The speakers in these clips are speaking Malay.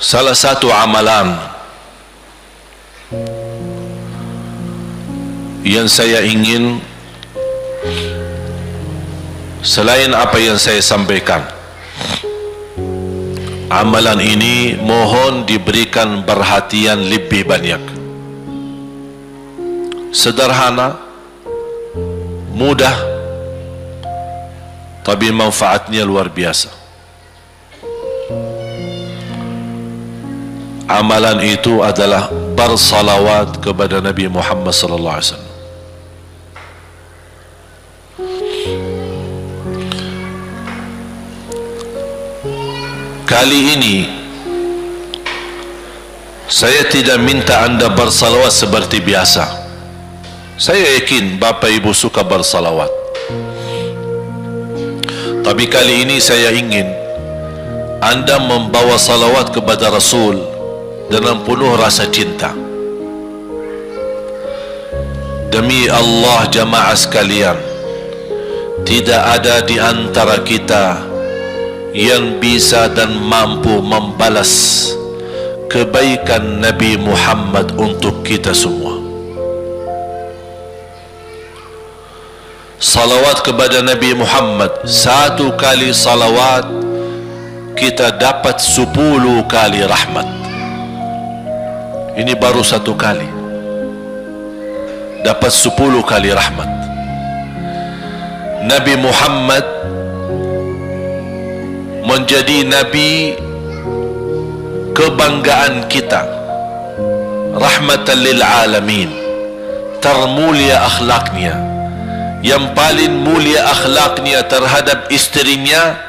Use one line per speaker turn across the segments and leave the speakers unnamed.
Salah satu amalan yang saya ingin, selain apa yang saya sampaikan, amalan ini mohon diberikan perhatian lebih banyak. Sederhana, mudah, tapi manfaatnya luar biasa. Amalan itu adalah bersalawat kepada Nabi Muhammad sallallahu alaihi wasallam. Kali ini saya tidak minta anda bersalawat seperti biasa. Saya yakin Bapak Ibu suka bersalawat, tapi kali ini saya ingin anda membawa salawat kepada Rasul dengan penuh rasa cinta. Demi Allah jamaah sekalian, tidak ada di antara kita yang bisa dan mampu membalas kebaikan Nabi Muhammad untuk kita semua. Salawat kepada Nabi Muhammad, satu kali salawat kita dapat 10 kali rahmat. Ini baru satu kali, dapat 10 kali rahmat. Nabi Muhammad menjadi Nabi kebanggaan kita, rahmatan lil alamin, termulia akhlaknya. Yang paling mulia akhlaknya terhadap istrinya,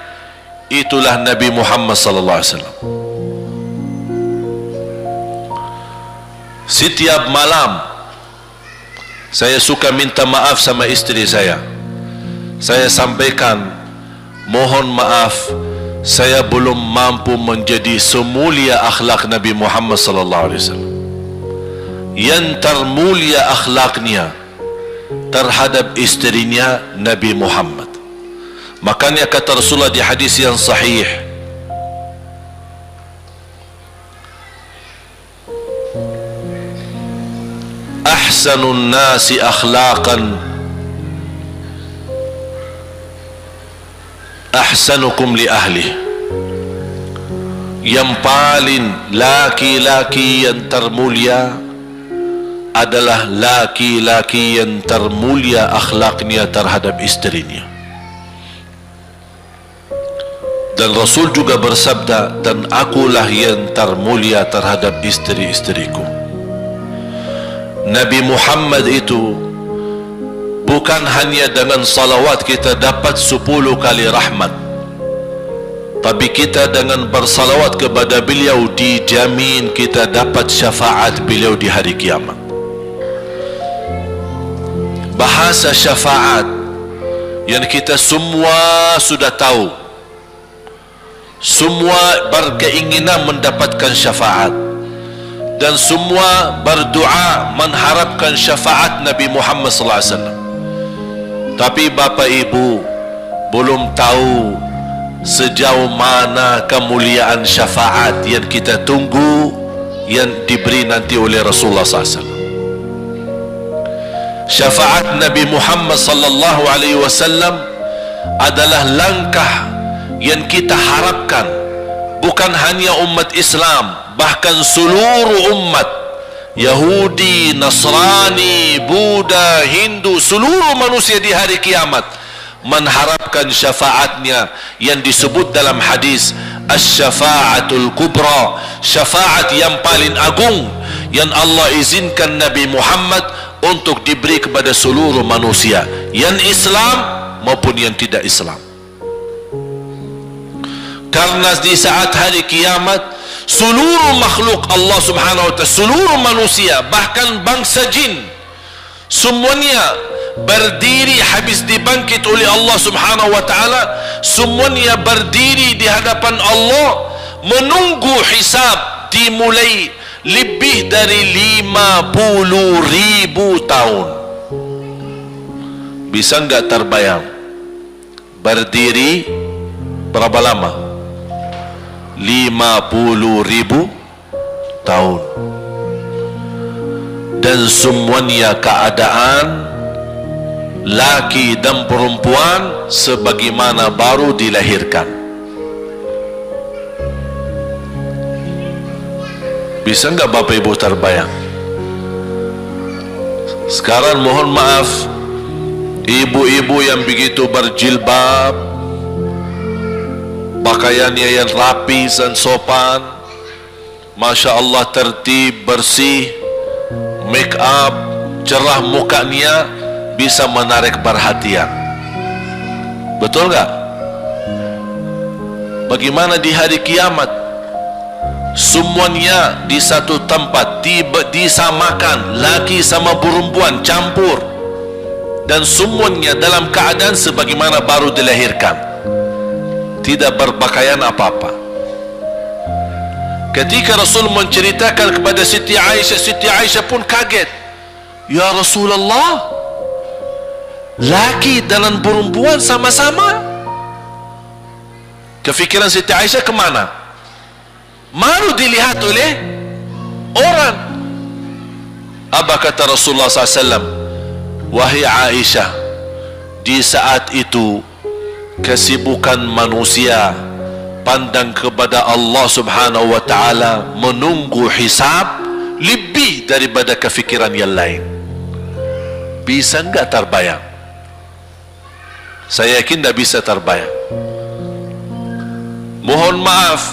itulah Nabi Muhammad sallallahu alaihi wasallam. Setiap malam saya suka minta maaf sama istri saya. Saya sampaikan, mohon maaf, saya belum mampu menjadi semulia akhlak Nabi Muhammad sallallahu alaihi wasallam. Yang termulia akhlaknya terhadap istrinya Nabi Muhammad. Makanya kata Rasulullah di hadis yang sahih, ahsanun nasi akhlaqan ahsanukum li ahli. Yang paling laki-laki yang termulia adalah laki-laki yang termulia akhlaknya terhadap istrinya. Dan Rasul juga bersabda, dan akulah yang termulia terhadap istri-istriku. Nabi Muhammad itu bukan hanya dengan salawat kita dapat 10 kali rahmat, tapi kita dengan bersalawat kepada beliau dijamin kita dapat syafaat beliau di hari kiamat. Bahasa syafaat yang kita semua sudah tahu, semua berkeinginan mendapatkan syafaat, dan semua berdoa mengharapkan syafaat Nabi Muhammad sallallahu alaihi wasallam. Tapi Bapak Ibu belum tahu sejauh mana kemuliaan syafaat yang kita tunggu yang diberi nanti oleh Rasulullah sallallahu alaihi wasallam. Syafaat Nabi Muhammad sallallahu alaihi wasallam adalah langkah yang kita harapkan, bukan hanya umat Islam, bahkan seluruh umat, Yahudi, Nasrani, Buddha, Hindu, seluruh manusia di hari kiamat mengharapkan syafaatnya yang disebut dalam hadis asy-syafa'atul kubra, syafaat yang paling agung yang Allah izinkan Nabi Muhammad untuk diberi kepada seluruh manusia, yang Islam maupun yang tidak Islam. Karena di saat hari kiamat seluruh makhluk Allah subhanahu wa ta'ala, seluruh manusia, bahkan bangsa jin, semuanya berdiri habis dibangkit oleh Allah subhanahu wa ta'ala. Semuanya berdiri di hadapan Allah menunggu hisab dimulai lebih dari 50.000 tahun. Bisa enggak terbayang berdiri berapa lama? 50.000 tahun. Dan semuanya keadaan laki dan perempuan sebagaimana baru dilahirkan. Bisa enggak Bapak Ibu terbayang? Sekarang mohon maaf, ibu-ibu yang begitu berjilbab, pakaiannya yang rapi dan sopan, Masya Allah, tertib, bersih, make up, cerah mukanya, bisa menarik perhatian. Betul enggak? Bagaimana di hari kiamat? Semuanya di satu tempat, disamakan, laki sama perempuan campur, dan semuanya dalam keadaan sebagaimana baru dilahirkan, tidak berpakaian apa-apa. Ketika Rasul menceritakan kepada Siti Aisyah pun kaget. Ya Rasulullah, laki dan perempuan sama-sama. Kefikiran Siti Aisyah kemana? Malu dilihat oleh orang. Apa kata Rasulullah SAW? Wahai Aisyah, di saat itu kesibukan manusia pandang kepada Allah Subhanahu wa ta'ala, menunggu hisab lebih daripada kefikiran yang lain. Bisa enggak terbayang? Saya yakin tidak bisa terbayang. Mohon maaf,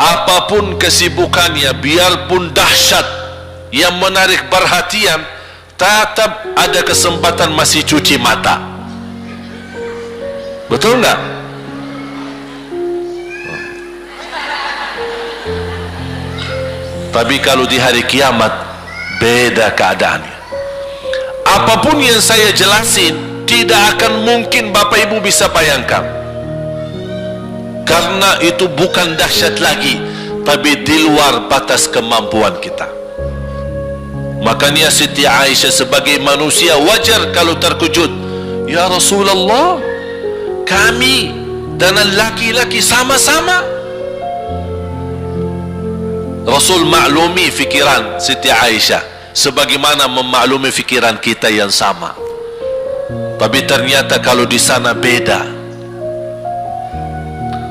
apapun kesibukannya, biarpun dahsyat yang menarik perhatian, tetap ada kesempatan masih cuci mata. Betul enggak? Tapi kalau di hari kiamat, beda keadaannya. Apapun yang saya jelasin, tidak akan mungkin Bapak Ibu bisa bayangkan. Karena itu bukan dahsyat lagi, tapi di luar batas kemampuan kita. Makanya Siti Aisyah sebagai manusia wajar kalau terkejut. Ya Rasulullah, kami dan laki-laki sama-sama. Rasul maklumi fikiran Siti Aisyah sebagaimana memaklumi fikiran kita yang sama. Tapi ternyata kalau di sana beda.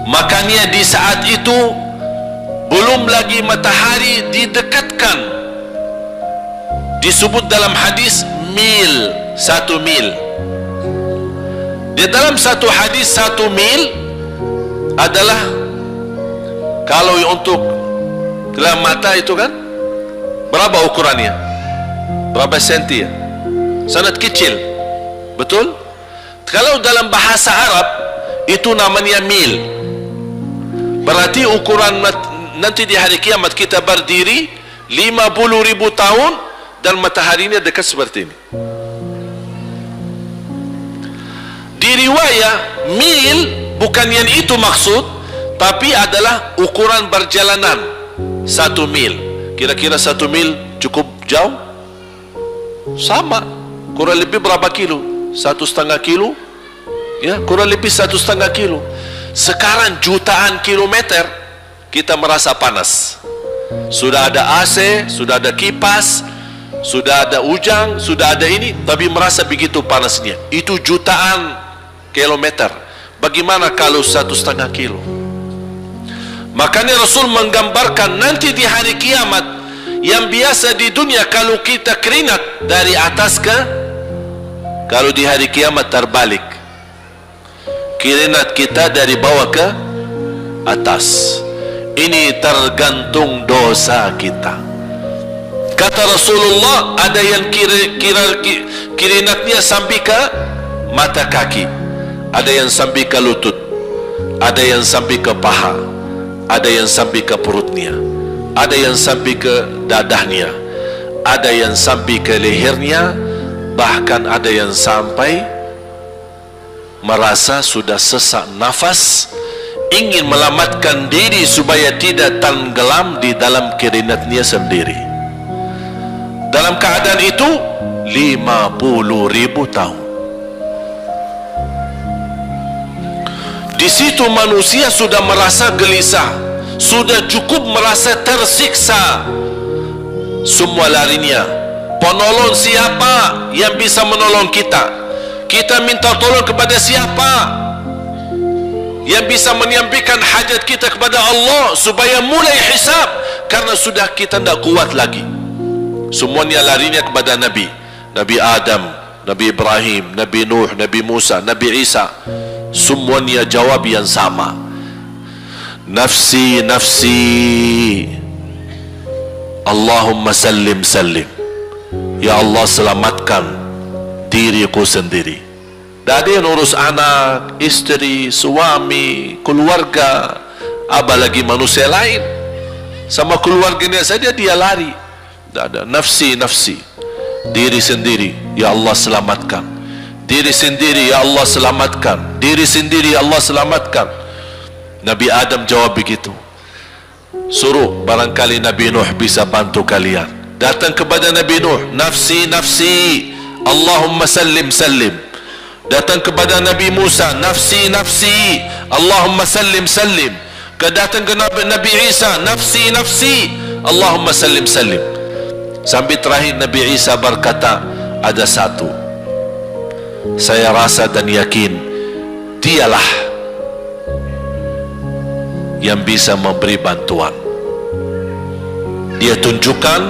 Makanya di saat itu belum lagi matahari didekatkan. Disebut dalam hadis mil, 1 mil. Di dalam satu hadis 1 mil adalah, kalau untuk dalam mata itu kan berapa ukurannya? Berapa senti ya? Sangat kecil. Betul? Kalau dalam bahasa Arab itu namanya mil. Berarti ukuran nanti di hari kiamat kita berdiri 50.000 tahun dan mataharinya dekat seperti ini. Di riwayat mil bukan yang itu maksud, tapi adalah ukuran perjalanan 1 mil. Kira-kira 1 mil cukup jauh? Sama, kurang lebih berapa kilo? 1,5 kilo? Ya, kurang lebih 1,5 kilo. Sekarang jutaan kilometer kita merasa panas. Sudah ada AC, sudah ada kipas, sudah ada ujang, sudah ada ini, tapi merasa begitu panasnya. Itu jutaan kilometer. Bagaimana kalau 1,5 kilo? Makanya Rasul menggambarkan nanti di hari kiamat, yang biasa di dunia kalau kita keringat dari atas ke, kalau di hari kiamat terbalik, keringat kita dari bawah ke atas. Ini tergantung dosa kita. Kata Rasulullah, ada yang keringatnya sampai ke mata kaki, ada yang sampai ke lutut, ada yang sampai ke paha, ada yang sampai ke perutnya, ada yang sampai ke dadahnya, ada yang sampai ke lehernya, bahkan ada yang sampai merasa sudah sesak nafas, ingin melamatkan diri supaya tidak tenggelam di dalam keringatnya sendiri. Dalam keadaan itu 50.000 tahun. Di situ manusia sudah merasa gelisah, sudah cukup merasa tersiksa, semua larinya. Penolong siapa yang bisa menolong kita? Kita minta tolong kepada siapa yang bisa menyampaikan hajat kita kepada Allah supaya mulai hisab? Karena sudah kita tidak kuat lagi. Semuanya larinya kepada Nabi. Nabi Adam, Nabi Ibrahim, Nabi Nuh, Nabi Musa, Nabi Isa. Semuanya jawab yang sama. Nafsi, nafsi. Allahumma sallim, sallim. Ya Allah, selamatkan diriku sendiri. Tak ada yang urus anak, istri, suami, keluarga, apalagi manusia lain. Sama keluarganya saja dia lari. Tak ada. Nafsi, nafsi. Diri sendiri, ya Allah selamatkan. Diri sendiri, ya Allah selamatkan. Diri sendiri, ya Allah selamatkan. Nabi Adam jawab begitu. Suruh barangkali Nabi Nuh bisa bantu kalian. Datang kepada Nabi Nuh, nafsi, nafsi, Allahumma sallim, sallim. Datang kepada Nabi Musa, nafsi, nafsi, Allahumma sallim, sallim. Datang ke Nabi Isa, nafsi, nafsi, Allahumma sallim, sallim. Sampai terakhir Nabi Isa berkata, ada satu saya rasa dan yakin, dialah yang bisa memberi bantuan. Dia tunjukkan,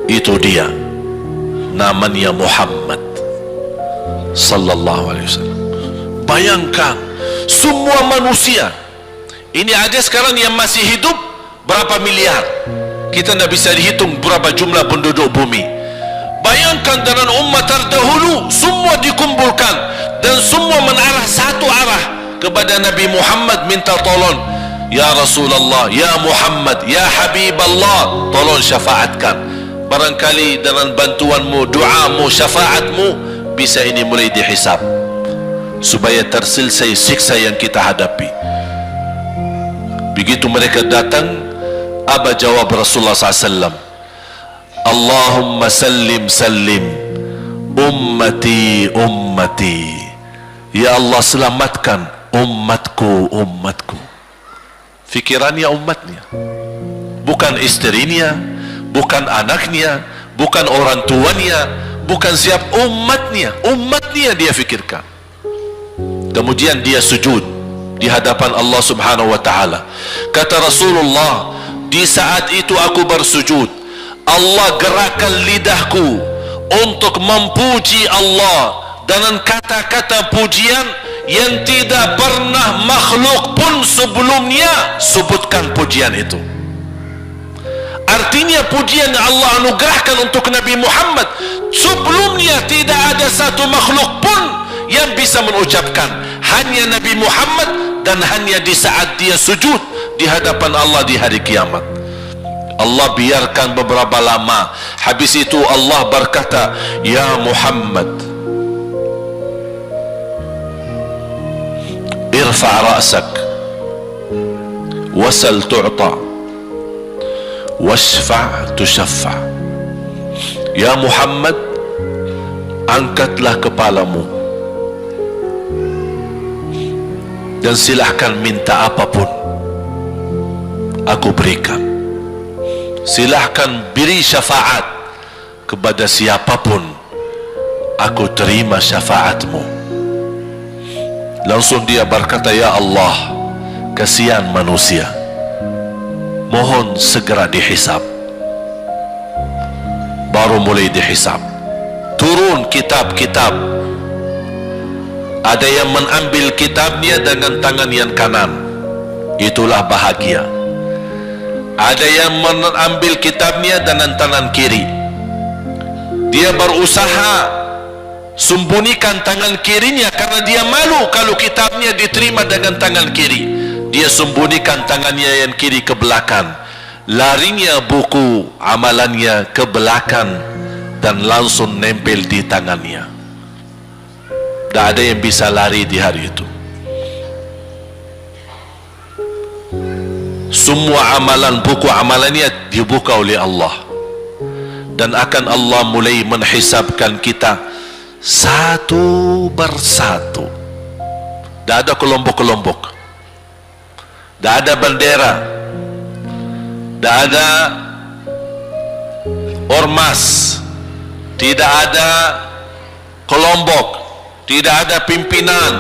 itu dia, namanya Muhammad sallallahu alaihi wasallam. Bayangkan, semua manusia ini ada sekarang yang masih hidup berapa miliar, kita tidak bisa dihitung berapa jumlah penduduk bumi. Bayangkan dengan umat terdahulu, semua dikumpulkan dan semua menarah satu arah kepada Nabi Muhammad, minta tolong, ya Rasulullah, ya Muhammad, ya Habiballah, tolong syafaatkan. Barangkali dengan bantuanmu, doamu, syafaatmu, bisa ini mulai dihisab supaya terselesai siksa yang kita hadapi. Begitu mereka datang, apa jawab Rasulullah SAW? Allahumma sallim, sallim, ummati, ummati. Ya Allah selamatkan umatku, umatku. Fikirannya umatnya, bukan istrinya, bukan anaknya, bukan orang tuanya, bukan siap, umatnya. Umatnya dia fikirkan. Kemudian dia sujud di hadapan Allah Subhanahu wa ta'ala. Kata Rasulullah, di saat itu aku bersujud, Allah gerakkan lidahku untuk memuji Allah dengan kata-kata pujian yang tidak pernah makhluk pun sebelumnya sebutkan pujian itu. Artinya pujian yang Allah anugerahkan untuk Nabi Muhammad, sebelumnya tidak ada satu makhluk pun yang bisa mengucapkan. Hanya Nabi Muhammad, dan hanya di saat dia sujud di hadapan Allah di hari kiamat. Allah biarkan beberapa lama, habis itu Allah berkata, ya Muhammad, irfa' ra'sak wasal tu'ta washfa' tushaffa. Ya Muhammad, angkatlah kepalamu dan silahkan minta apapun, aku berikan. Silahkan beri syafaat kepada siapapun, aku terima syafaatmu. Langsung dia berkata, ya Allah, kasihan manusia, mohon segera dihisab. Baru mulai dihisab, turun kitab-kitab. Ada yang mengambil kitabnya dengan tangan yang kanan, itulah bahagia. Ada yang mengambil kitabnya dengan tangan kiri. Dia berusaha sembunyikan tangan kirinya karena dia malu kalau kitabnya diterima dengan tangan kiri. Dia sembunyikan tangannya yang kiri ke belakang. Larinya buku amalannya ke belakang dan langsung nempel di tangannya. Tak ada yang bisa lari di hari itu. Semua amalan, buku amalannya dibuka oleh Allah, dan akan Allah mulai menghisabkan kita satu persatu. Tak ada kelompok-kelompok. tidak ada bendera, tidak ada ormas, tidak ada kelompok, tidak ada pimpinan,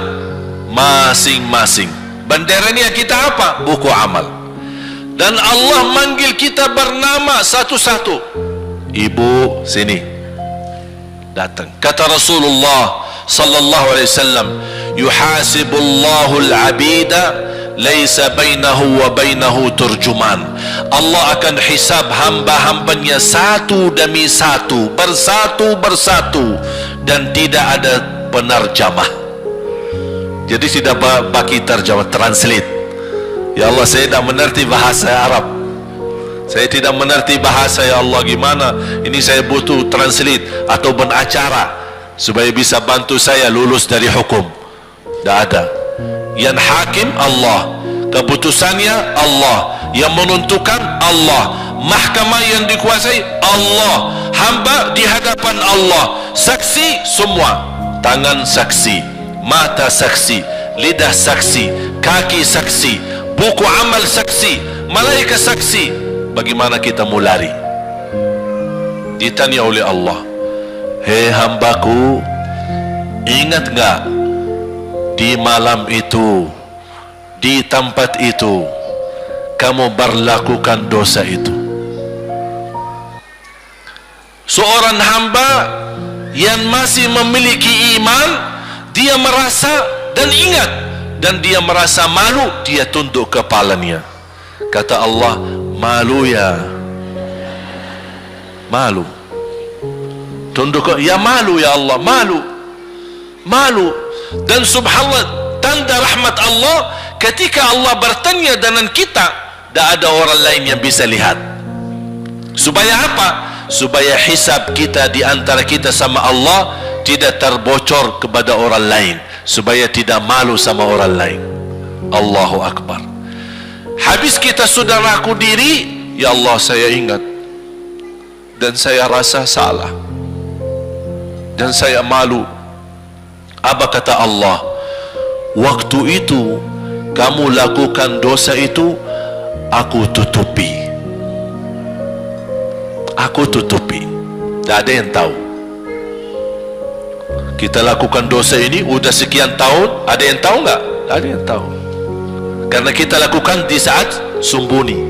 masing-masing. Bendera ini kita apa? Buku amal. Dan Allah manggil kita bernama satu-satu. Ibu, sini, datang. Kata Rasulullah sallallahu alaihi wasallam, yuhasibullahu al-abida laisa bainahu wa bainahu turjuman. Allah akan hisab hamba-hambanya satu demi satu, bersatu-bersatu, dan tidak ada penerjemah. Jadi tidak bagi terjemah, translate. Ya Allah, saya tidak mengerti bahasa Arab, saya tidak mengerti bahasa, ya Allah, gimana ini, saya butuh translate atau benacara supaya bisa bantu saya lulus dari hukum. Tidak ada. Yang hakim Allah, keputusannya Allah, yang menentukan Allah, mahkamah yang dikuasai Allah, hamba di hadapan Allah, saksi semua, tangan saksi, mata saksi, lidah saksi, kaki saksi, buku amal saksi, malaikat saksi. Bagaimana kita mau lari? Ditanya oleh Allah, hei hambaku, ingat enggak di malam itu, di tempat itu, kamu berlakukan dosa itu? Seorang hamba yang masih memiliki iman, dia merasa dan ingat, dan dia merasa malu, dia tunduk kepalanya. Kata Allah, malu ya, malu, tunduk, ya malu ya Allah, malu, malu. Dan subhanallah, tanda rahmat Allah, ketika Allah bertanya dengan kita, tidak ada orang lain yang bisa lihat. Supaya apa? Supaya hisab kita di antara kita sama Allah tidak terbocor kepada orang lain, supaya tidak malu sama orang lain. Allahu Akbar. Habis kita sudah raku diri, ya Allah, saya ingat dan saya rasa salah dan saya malu. Apa kata Allah? Waktu itu kamu lakukan dosa itu, aku tutupi, aku tutupi, tidak ada yang tahu. Kita lakukan dosa ini udah sekian tahun, ada yang tahu nggak? Tidak ada yang tahu, karena kita lakukan di saat sembunyi.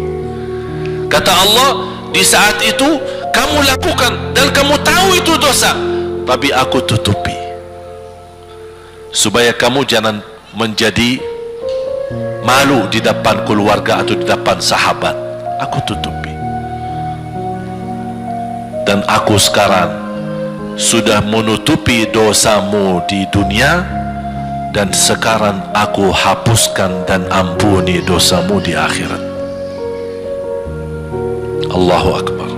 Kata Allah, di saat itu kamu lakukan dan kamu tahu itu dosa, tapi aku tutupi supaya kamu jangan menjadi malu di depan keluarga atau di depan sahabat. Aku tutupi. Dan aku sekarang sudah menutupi dosamu di dunia, dan sekarang aku hapuskan dan ampuni dosamu di akhirat. Allahu Akbar.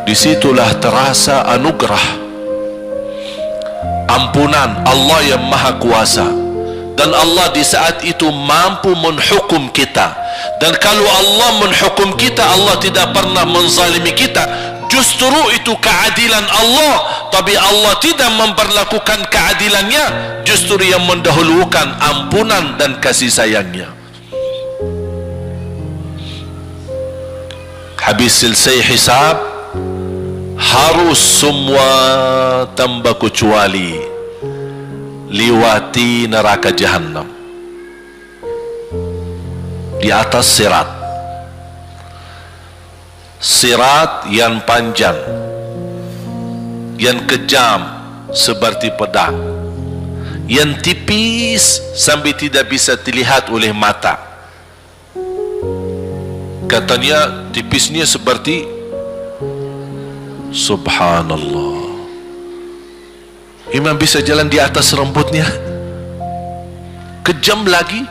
Disitulah terasa anugerah ampunan Allah yang maha kuasa. Dan Allah di saat itu mampu menghukum kita. Dan kalau Allah menghukum kita, Allah tidak pernah menzalimi kita. Justru itu keadilan Allah. Tapi Allah tidak memperlakukan keadilannya, justru yang mendahulukan ampunan dan kasih sayangnya. Habis selesai hisab, harus semua tanpa kecuali liwati neraka Jahannam di atas sirat. Sirat yang panjang, yang kejam seperti pedang, yang tipis sampai tidak bisa dilihat oleh mata. Katanya tipisnya seperti, subhanallah, imam bisa jalan di atas rambutnya. Kejam lagi,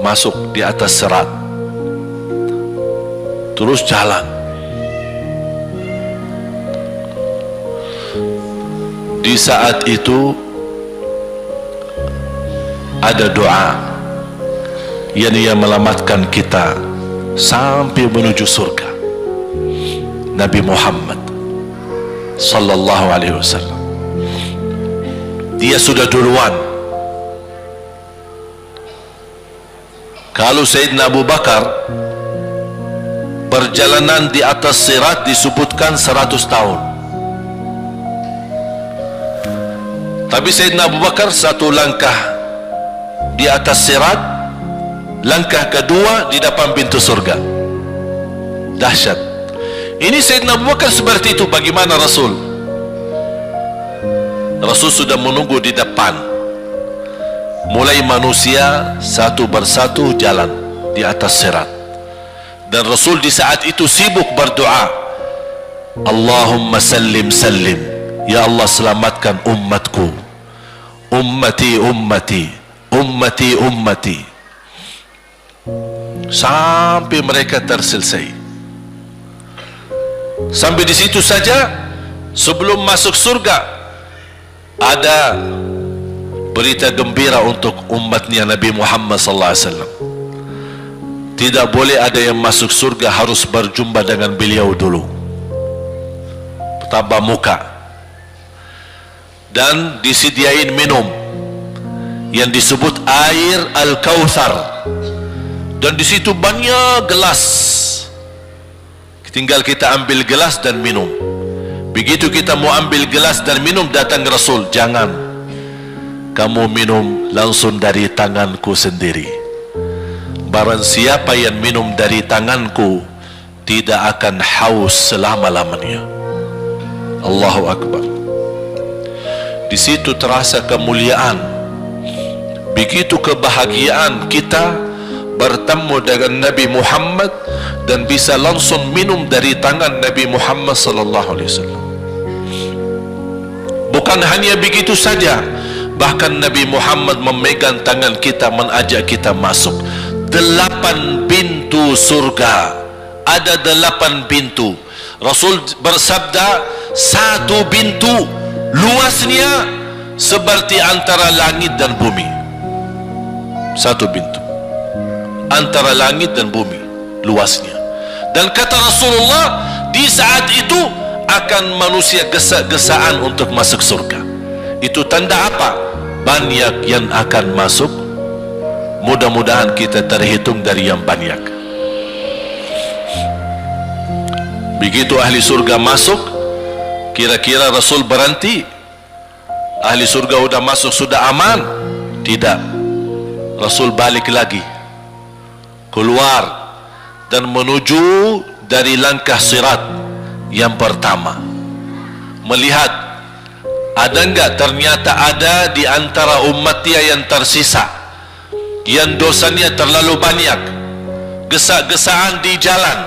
masuk di atas serat, terus jalan. Di saat itu ada doa yang menyelamatkan kita sampai menuju surga. Nabi Muhammad sallallahu alaihi wasallam, dia sudah duluan Kalau Sayyidina Abu Bakar perjalanan di atas sirat disebutkan 100 tahun. Tapi Sayyidina Abu Bakar satu langkah di atas sirat, langkah kedua di depan pintu surga. Dahsyat. Ini Sayyidina Abu Bakar seperti itu. Bagaimana Rasul? Rasul sudah menunggu di depan. Mulai manusia satu persatu jalan di atas sirat. Dan Rasul di saat itu sibuk berdoa, Allahumma sallim sallim, ya Allah selamatkan umatku, ummati ummati, ummati ummati, sampai mereka terselesai. Sampai di situ saja. Sebelum masuk surga ada berita gembira untuk umatnya Nabi Muhammad sallallahu alaihi wasallam. Tidak boleh ada yang masuk surga harus berjumpa dengan beliau dulu, tatap muka, dan disediain minum yang disebut air Al-Kautsar, dan di situ banyak gelas. Tinggal kita ambil gelas dan minum. Begitu kita mau ambil gelas dan minum, datang Rasul, jangan kamu minum langsung dari tanganku sendiri. Barang siapa yang minum dari tanganku tidak akan haus selama-lamanya. Allahu Akbar. Di situ terasa kemuliaan. Begitu kebahagiaan kita bertemu dengan Nabi Muhammad dan bisa langsung minum dari tangan Nabi Muhammad sallallahu alaihi wasallam. Bukan hanya begitu saja, bahkan Nabi Muhammad memegang tangan kita, mengajak kita masuk 8 pintu surga. Ada 8 pintu. Rasul bersabda, satu pintu luasnya seperti antara langit dan bumi. Satu pintu antara langit dan bumi luasnya. Dan kata Rasulullah, di saat itu akan manusia gesa-gesaan untuk masuk surga. Itu tanda apa? Banyak yang akan masuk. Mudah-mudahan kita terhitung dari yang banyak. Begitu ahli surga masuk, kira-kira Rasul berhenti? Ahli surga sudah masuk, sudah aman? Tidak. Rasul balik lagi, keluar dan menuju dari langkah sirat yang pertama, melihat ada enggak ternyata ada di antara umatnya yang tersisa yang dosanya terlalu banyak, gesa-gesaan di jalan,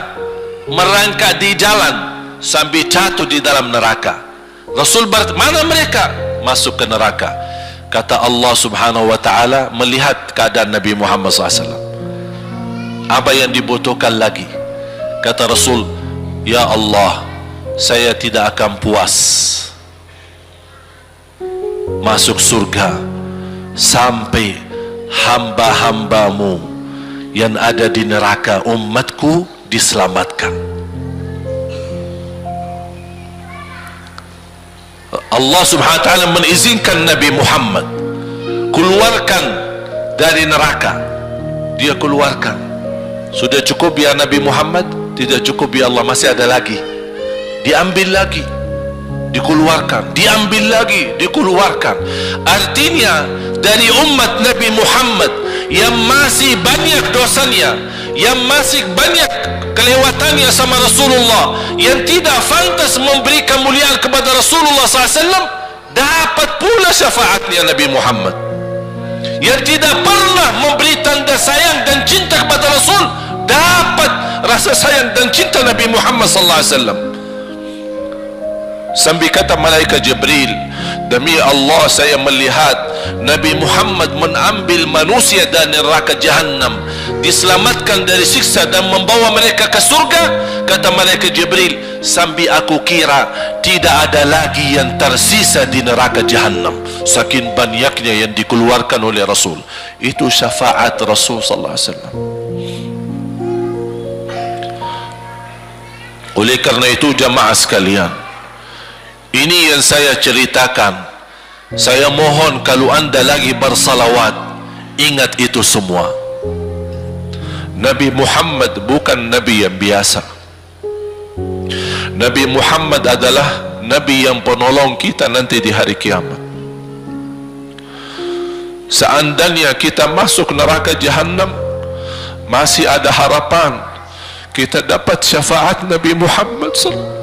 merangkak di jalan sampai jatuh di dalam neraka. Rasul mana mereka? Masuk ke neraka. Kata Allah subhanahu wa ta'ala melihat keadaan Nabi Muhammad SAW, apa yang dibutuhkan lagi? Kata Rasul, ya Allah, saya tidak akan puas masuk surga sampai hamba-hambamu yang ada di neraka, umatku, diselamatkan. Allah subhanahu wa ta'ala mengizinkan Nabi Muhammad keluarkan dari neraka. Dia keluarkan. Sudah cukup ya Nabi Muhammad? Tidak cukup ya Allah, masih ada lagi. Diambil lagi, dikeluarkan, diambil lagi, dikeluarkan. Artinya dari umat Nabi Muhammad yang masih banyak dosanya, yang masih banyak kelewatannya sama Rasulullah, yang tidak pantas memberi kemuliaan kepada Rasulullah SAW, dapat pula syafaatnya Nabi Muhammad. Yang tidak pernah memberi tanda sayang dan cinta kepada Rasul, dapat rasa sayang dan cinta Nabi Muhammad SAW. Sambil kata malaikat Jibril, demi Allah saya melihat Nabi Muhammad mengambil manusia dari neraka Jahannam, diselamatkan dari siksa dan membawa mereka ke surga. Kata malaikat Jibril, sambil aku kira tidak ada lagi yang tersisa di neraka Jahannam, saking banyaknya yang dikeluarkan oleh Rasul. Itu syafaat Rasul sallallahu alaihi wasallam. Oleh karena itu jamaah sekalian, ini yang saya ceritakan. Saya mohon kalau anda lagi bersalawat, ingat itu semua. Nabi Muhammad bukan Nabi yang biasa. Nabi Muhammad adalah Nabi yang penolong kita nanti di hari kiamat. Seandainya kita masuk neraka Jahannam, masih ada harapan kita dapat syafaat Nabi Muhammad SAW.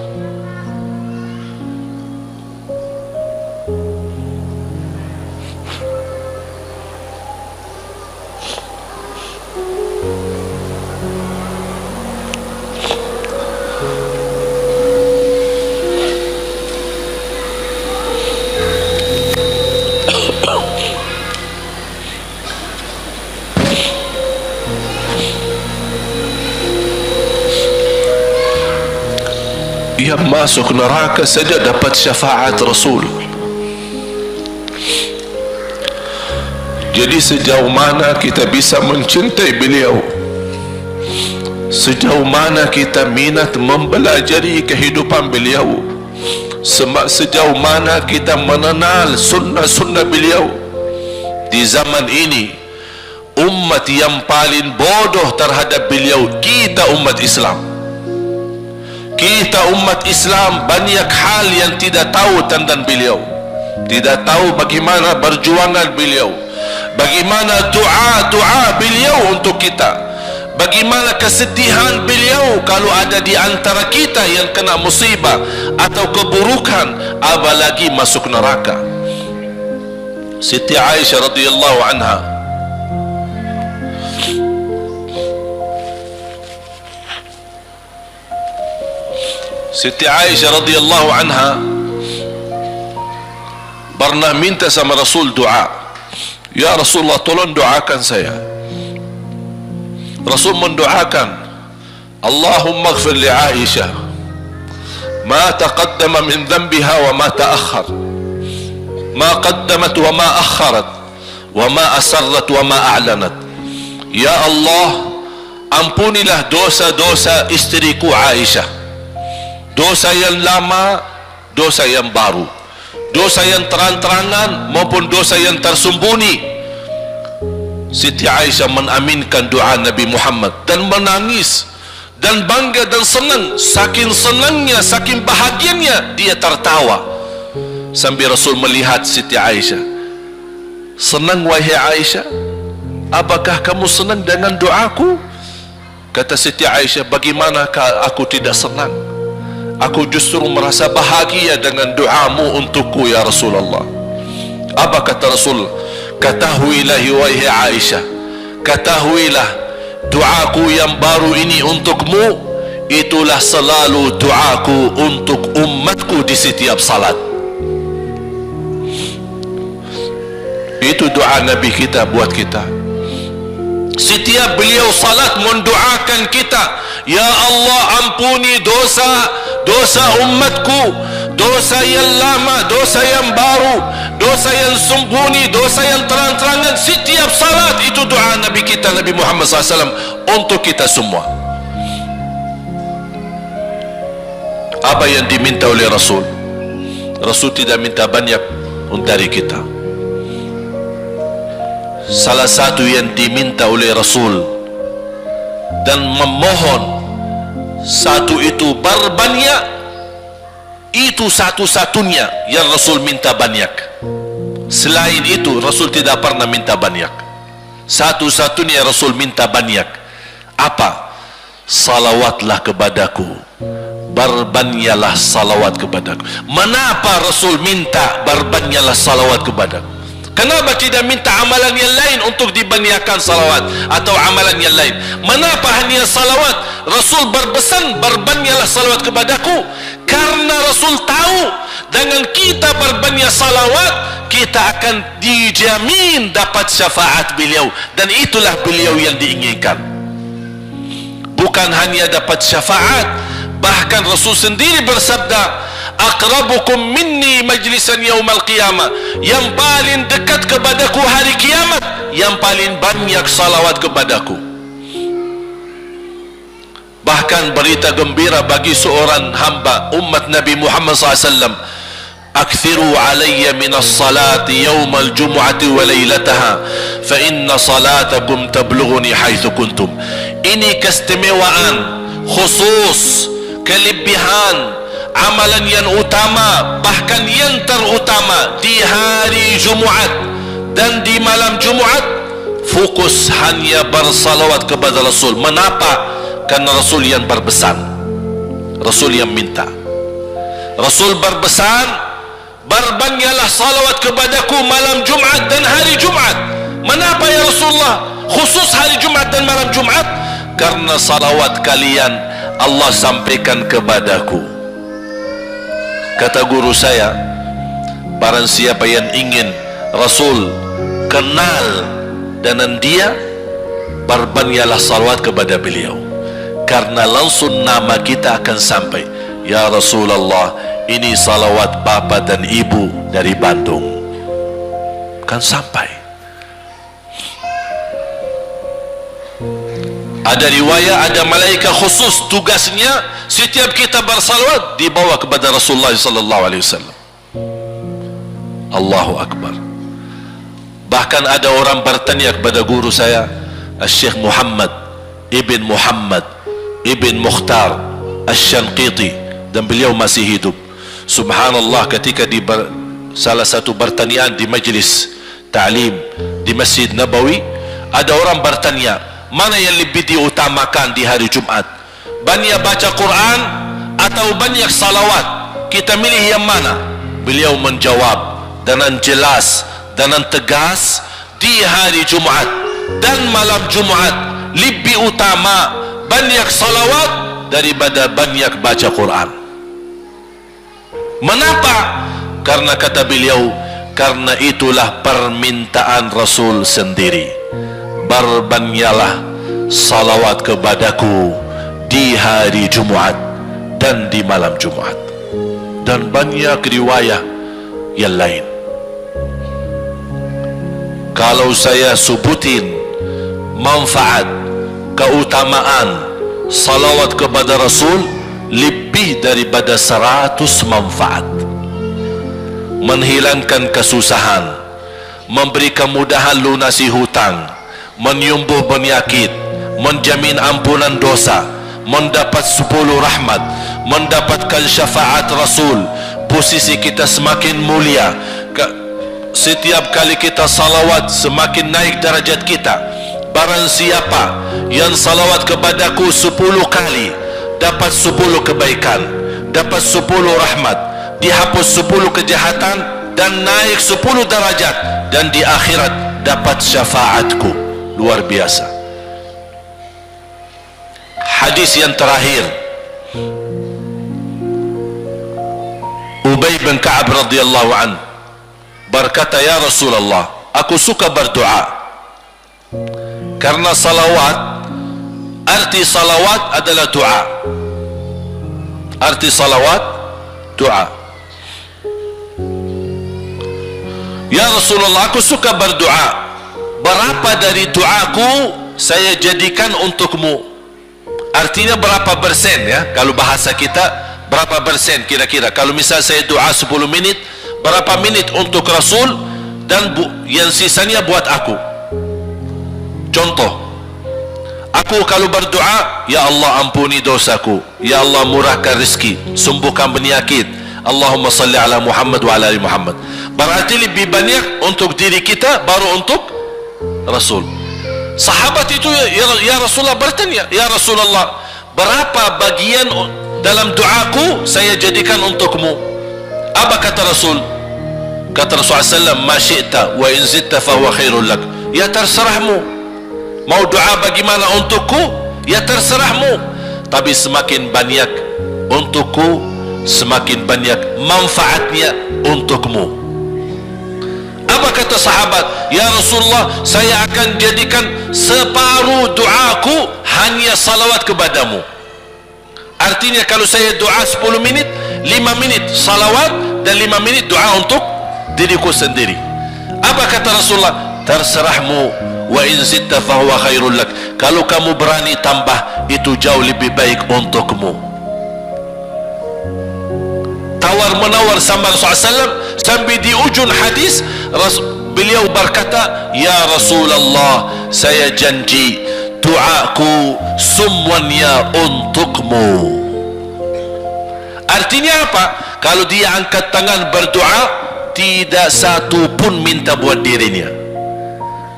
Yang masuk neraka saja dapat syafaat Rasul. Jadi sejauh mana kita bisa mencintai beliau, sejauh mana kita minat mempelajari kehidupan beliau, sejauh mana kita mengenal sunnah-sunnah beliau. Di zaman ini, umat yang paling bodoh terhadap beliau kita umat Islam. Kita umat Islam banyak hal yang tidak tahu tentang beliau, tidak tahu bagaimana perjuangan beliau, bagaimana doa beliau untuk kita, bagaimana kesedihan beliau kalau ada di antara kita yang kena musibah atau keburukan, apalagi masuk neraka. Siti Aisyah radhiyallahu anha, Siti Aisyah radhiyallahu anha pernah minta sama Rasul doa. Ya Rasulullah, tolong doakan saya. Rasul mendoakan, Allahumma ighfir li Aisyah ma taqaddama min dhanbiha wa ma ta'akhkhar, ma qaddamat wa ma akharat, wa ma asarrat wa ma a'lanat. Ya Allah, ampunilah dosa-dosa istriku Aisyah, dosa yang lama, dosa yang baru, dosa yang terang-terangan maupun dosa yang tersembunyi. Siti Aisyah mengaminkan doa Nabi Muhammad dan menangis dan bangga dan senang. Saking senangnya, saking bahagianya, dia tertawa sambil Rasul melihat Siti Aisyah. Senang wahai Aisyah? Apakah kamu senang dengan doaku? Kata Siti Aisyah, bagaimanakah aku tidak senang? Aku justru merasa bahagia dengan doamu untukku ya Rasulullah. Apa kata Rasul? Ketahuilah wahai Aisyah, ketahuilah doaku yang baru ini untukmu, itulah selalu doaku untuk umatku di setiap salat. Itu doa Nabi kita buat kita. Setiap beliau salat mendoakan kita, ya Allah, ampuni dosa umatku, dosa yang lama, dosa yang baru, dosa yang sembunyi, dosa yang terang-terangan. Setiap salat itu doa Nabi kita, Nabi Muhammad SAW, untuk kita semua. Apa yang diminta oleh Rasul? Rasul tidak minta banyak dari kita. Salah satu yang diminta oleh Rasul dan memohon, satu itu berbanyak, itu satu-satunya yang Rasul minta banyak. Selain itu Rasul tidak pernah minta banyak. Satu-satunya Rasul minta banyak. Apa? Salawatlah kepadaku, berbanyaklah salawat kepadaku. Mengapa Rasul minta berbanyaklah salawat kepadaku? Kenapa tidak minta amalan yang lain untuk dibanyakkan salawat atau amalan yang lain? Mengapa hanya salawat? Rasul berpesan berbanyaklah salawat kepadaku, karena Rasul tahu dengan kita berbanyak salawat, kita akan dijamin dapat syafaat beliau, dan itulah beliau yang diinginkan. Bukan hanya dapat syafaat, bahkan Rasul sendiri bersabda, aqrabukum minni majlisan yaumal qiyamah, yang paling dekat kepadaku hari kiamat, yang paling banyak salawat kepadaku. Bahkan berita gembira bagi seorang hamba umat Nabi Muhammad SAW, akthiru alayya minas salati yawmal jumu'ati wa laylataha fa inna salatakum tablughuni haitsu kuntum. Ini keistimewaan khusus, kelebihan amalan yang utama, bahkan yang terutama di hari Jumaat dan di malam Jumaat, fokus hanya bersalawat kepada Rasul. Mengapa? Karena Rasul yang berpesan, Rasul yang minta. Rasul berpesan, berbanyaklah salawat kepadaku malam Jumaat dan hari Jumaat. Mengapa ya Rasulullah khusus hari Jumaat dan malam Jumaat? Karena salawat kalian Allah sampaikan kepadaku. Kata guru saya, barang siapa yang ingin Rasul kenal dengan dia, berbanyaklah salawat kepada beliau, karena langsung nama kita akan sampai. Ya Rasulullah, ini salawat bapa dan ibu dari Bandung, kan sampai. Ada riwayat, ada malaikat khusus tugasnya setiap kita bersalawat dibawa kepada Rasulullah sallallahu alaihi wasallam. Allahu akbar. Bahkan ada orang bertanya kepada guru saya, Syekh Muhammad ibn Mukhtar Asy-Syanqiti, dan beliau masih hidup. Subhanallah, ketika di salah satu pertanyaan di majlis ta'lim di Masjid Nabawi, ada orang bertanya, mana yang lebih diutamakan di hari Jumat? Banyak baca Quran atau banyak salawat? Kita milih yang mana? Beliau menjawab dengan jelas, dengan tegas, di hari Jumat dan malam Jumat lebih utama banyak salawat daripada banyak baca Quran. Mengapa? Karena kata beliau, karena itulah permintaan Rasul sendiri. Berbanyaklah salawat kepadaku di hari Jumaat dan di malam Jumaat. Dan banyak riwayat yang lain. Kalau saya sebutin manfaat, keutamaan salawat kepada Rasul, lebih daripada 100 manfaat. Menghilangkan kesusahan, memberi kemudahan lunasi hutang, menyembuh penyakit, menjamin ampunan dosa, mendapat 10 rahmat, mendapatkan syafaat Rasul, posisi kita semakin mulia. Setiap kali kita salawat semakin naik darajat kita. Barang siapa yang salawat kepadaku 10 kali, dapat 10 kebaikan, dapat 10 rahmat, dihapus 10 kejahatan, dan naik 10 darajat, dan di akhirat dapat syafaatku. Luar biasa. Hadis yang terakhir, Ubay bin Ka'ab radhiyallahu an berkata, ya Rasulullah, aku suka berdoa. Karena salawat, arti salawat adalah doa. Arti salawat, doa. Ya Rasulullah, aku suka berdoa. Berapa dari doaku saya jadikan untukmu? Artinya berapa persen ya? Kalau bahasa kita, berapa persen kira-kira? Kalau misal saya doa 10 menit, berapa menit untuk Rasul, dan yang sisanya buat aku? Contoh, aku kalau berdoa, ya Allah ampuni dosaku, ya Allah murahkan rezeki, sembuhkan penyakit, Allahumma salli ala Muhammad wa ala ali Muhammad. Berarti lebih banyak untuk diri kita, baru untuk Rasul. Sahabat itu ya Rasulullah bertanya, ya Rasulullah, berapa bagian dalam doaku saya jadikan untukmu? Apa kata Rasul? Kata Rasulullah SAW, ma syi'ta wa in zidta fa huwa khairul lak. Ya terserahmu, mau doa bagaimana untukku, ya terserahmu, tapi semakin banyak untukku, semakin banyak manfaatnya untukmu. Apa kata sahabat? Ya Rasulullah, saya akan jadikan separuh doaku hanya salawat kepadamu. Artinya kalau saya doa 10 menit, 5 menit salawat dan 5 menit doa untuk diriku sendiri. Apa kata Rasulullah? Terserahmu, wa in zitta fa huwa khairul lak. Kalau kamu berani tambah, itu jauh lebih baik untukmu. Tawar tawar-menawar sama Rasulullah SAW, sampai di ujung hadis beliau berkata, ya Rasulullah, saya janji doaku semuanya untukmu. Artinya apa? Kalau dia angkat tangan berdoa, tidak satu pun minta buat dirinya.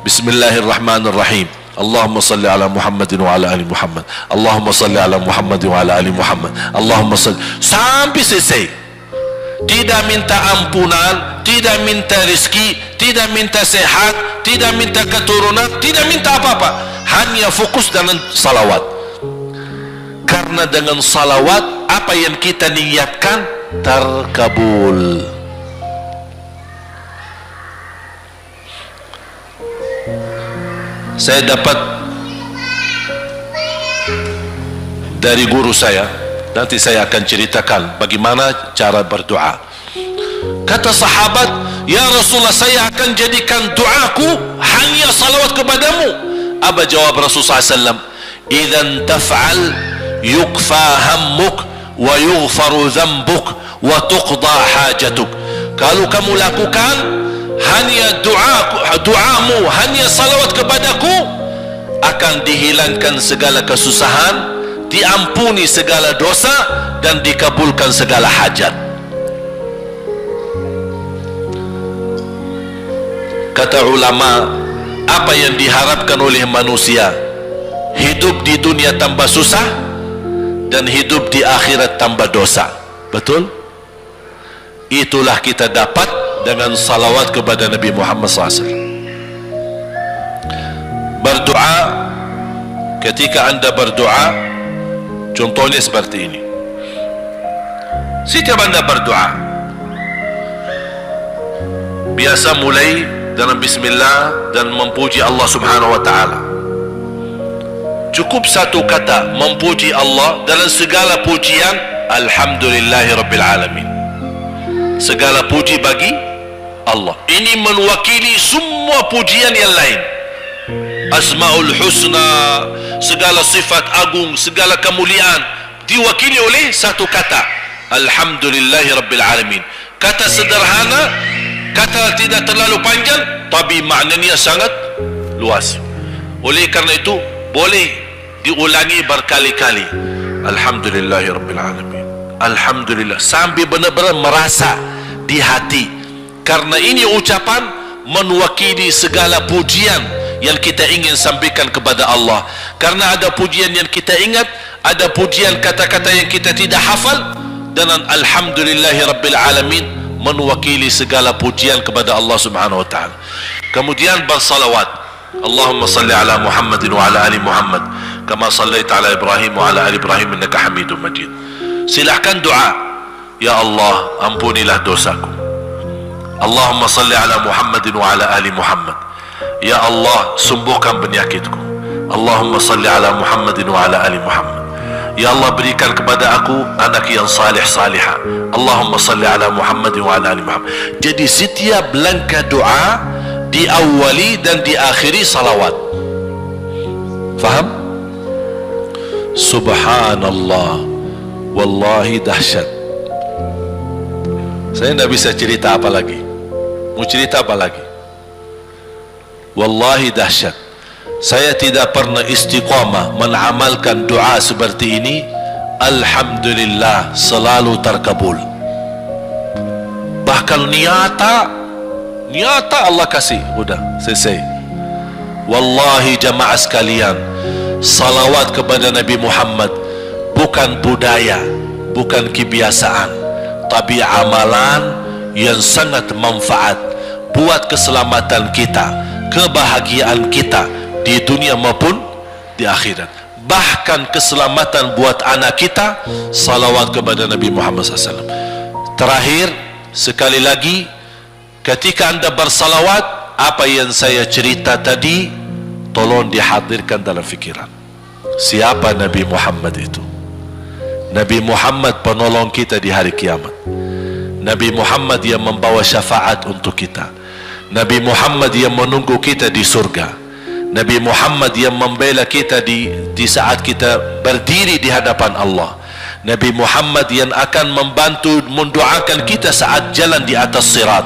Bismillahirrahmanirrahim. Allahumma salli ala Muhammadin wa ala ali Muhammad. Allahumma salli ala Muhammadin wa ala ali Muhammad. Allahumma salli, sampai selesai. Tidak minta ampunan, tidak minta rezeki, tidak minta sehat, tidak minta keturunan, tidak minta apa-apa. Hanya fokus dengan salawat. Karena dengan salawat, apa yang kita niatkan terkabul. Saya dapat dari guru saya, nanti saya akan ceritakan bagaimana cara berdoa. Kata sahabat, ya Rasulullah, saya akan jadikan doaku hanya salawat kepadamu. Apa jawab Rasulullah SAW? Idzan taf'al yukfa hammuk wa yughfaru dhanbuk wa tuqda hajatuk. Kalau kamu lakukan hanya doamu, hanya salawat kepadaku, akan dihilangkan segala kesusahan, diampuni segala dosa, dan dikabulkan segala hajat. Kata ulama, apa yang diharapkan oleh manusia? Hidup di dunia tambah susah dan hidup di akhirat tambah dosa. Betul? Itulah kita dapat dengan salawat kepada Nabi Muhammad SAW. Berdoa, ketika anda berdoa, contohnya seperti ini. Setiap anda berdoa, biasa mulai dengan bismillah dan memuji Allah Subhanahu wa ta'ala. Cukup satu kata memuji Allah dalam segala pujian, alhamdulillahi rabbil alamin. Segala puji bagi Allah. Ini mewakili semua pujian yang lain. Asmaul husna, segala sifat agung, segala kemuliaan diwakili oleh satu kata, alhamdulillahi rabbil alamin. Kata sederhana, kata tidak terlalu panjang, tapi maknanya sangat luas. Oleh karena itu boleh diulangi berkali-kali, alhamdulillahi rabbil alamin, alhamdulillah, sampai benar-benar merasa di hati. Karena ini ucapan mewakili segala pujian yang kita ingin sampaikan kepada Allah. Karena ada pujian yang kita ingat, ada pujian kata-kata yang kita tidak hafal. Dan alhamdulillahi rabbil alamin mewakili segala pujian kepada Allah Subhanahu wa ta'ala. Kemudian bersalawat, Allahumma salli ala Muhammadin wa ala ali Muhammad kama sallaita ala Ibrahim wa ala ali Ibrahim innaka Hamidum Majid. Silahkan doa, ya Allah, ampunilah dosaku. Allahumma salli ala Muhammadin wa ala ali Muhammad. Ya Allah, sembuhkan penyakitku. Allahumma salli ala Muhammadin wa ala ali Muhammad. Ya Allah, berikan kepada aku anak yang salih salihah. Allahumma salli ala Muhammadin wa ala ali Muhammad. Jadi setiap langkah doa diawali dan diakhiri salawat. Faham? Subhanallah, wallahi dahsyat. Saya tidak bisa cerita apa lagi. Mau cerita apa lagi? Wallahi dahsyat. Saya tidak pernah istiqamah mengamalkan doa seperti ini. Alhamdulillah, selalu terkabul. Bahkan nyata Allah kasih. Udah selesai. Wallahi jamaah sekalian, salawat kepada Nabi Muhammad bukan budaya, bukan kebiasaan, tapi amalan yang sangat manfaat buat keselamatan kita, kebahagiaan kita di dunia maupun di akhirat. Bahkan keselamatan buat anak kita, salawat kepada Nabi Muhammad SAW. Terakhir, sekali lagi, ketika anda bersalawat, apa yang saya cerita tadi tolong dihadirkan dalam fikiran. Siapa Nabi Muhammad itu? Nabi Muhammad penolong kita di hari kiamat. Nabi Muhammad yang membawa syafaat untuk kita. Nabi Muhammad yang menunggu kita di surga. Nabi Muhammad yang membela kita di saat kita berdiri di hadapan Allah. Nabi Muhammad yang akan membantu mendoakan kita saat jalan di atas sirat.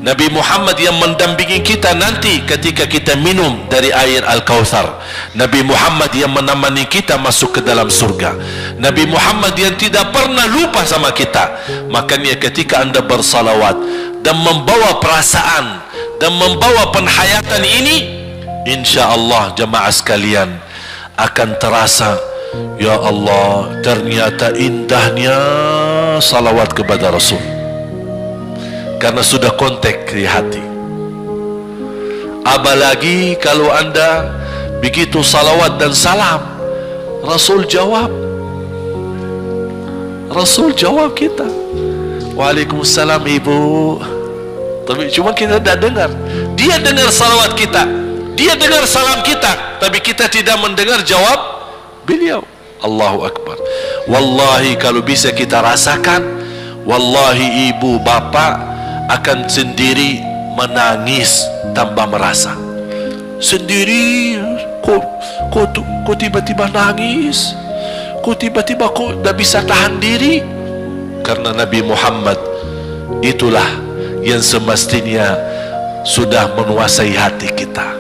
Nabi Muhammad yang mendampingi kita nanti ketika kita minum dari air Al-Kautsar. Nabi Muhammad yang menemani kita masuk ke dalam surga. Nabi Muhammad yang tidak pernah lupa sama kita. Makanya ketika anda bersalawat dan membawa perasaan dan membawa penghayatan ini, insya-Allah jemaah sekalian akan terasa, ya Allah, ternyata indahnya salawat kepada Rasul, karena sudah kontak di hati. Apalagi kalau anda begitu salawat dan salam, Rasul jawab kita, Waalaikumsalam ibu. Tapi cuma kita tidak dengar. Dia dengar salawat kita, dia dengar salam kita, tapi kita tidak mendengar jawab beliau. Allahu Akbar. Wallahi kalau bisa kita rasakan, wallahi ibu bapak akan sendiri menangis tanpa merasa. Sendiri, kok tiba-tiba nangis, kok tiba-tiba kok tidak bisa tahan diri. Karena Nabi Muhammad itulah yang semestinya sudah menguasai hati kita,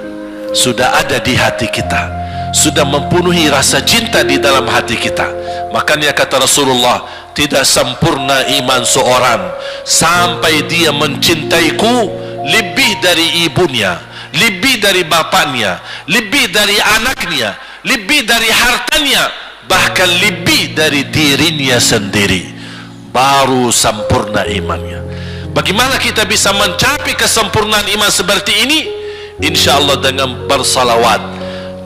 sudah ada di hati kita, sudah mempenuhi rasa cinta di dalam hati kita. Makanya kata Rasulullah, tidak sempurna iman seorang sampai dia mencintaiku lebih dari ibunya, lebih dari bapaknya, lebih dari anaknya, lebih dari hartanya, bahkan lebih dari dirinya sendiri. Baru sempurna imannya. Bagaimana kita bisa mencapai kesempurnaan iman seperti ini? InsyaAllah dengan bersalawat,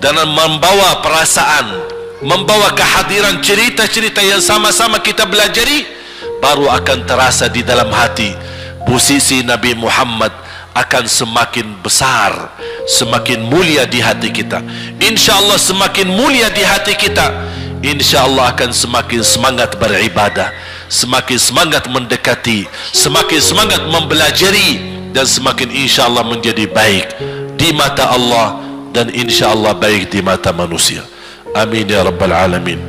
dengan membawa perasaan, membawa kehadiran cerita-cerita yang sama-sama kita belajari, baru akan terasa di dalam hati posisi Nabi Muhammad akan semakin besar, semakin mulia di hati kita. InsyaAllah semakin mulia di hati kita, InsyaAllah akan semakin semangat beribadah, semakin semangat mendekati, semakin semangat mempelajari, dan semakin insyaAllah menjadi baik di mata Allah dan insyaAllah baik di mata manusia. Amin ya Rabbal Alamin.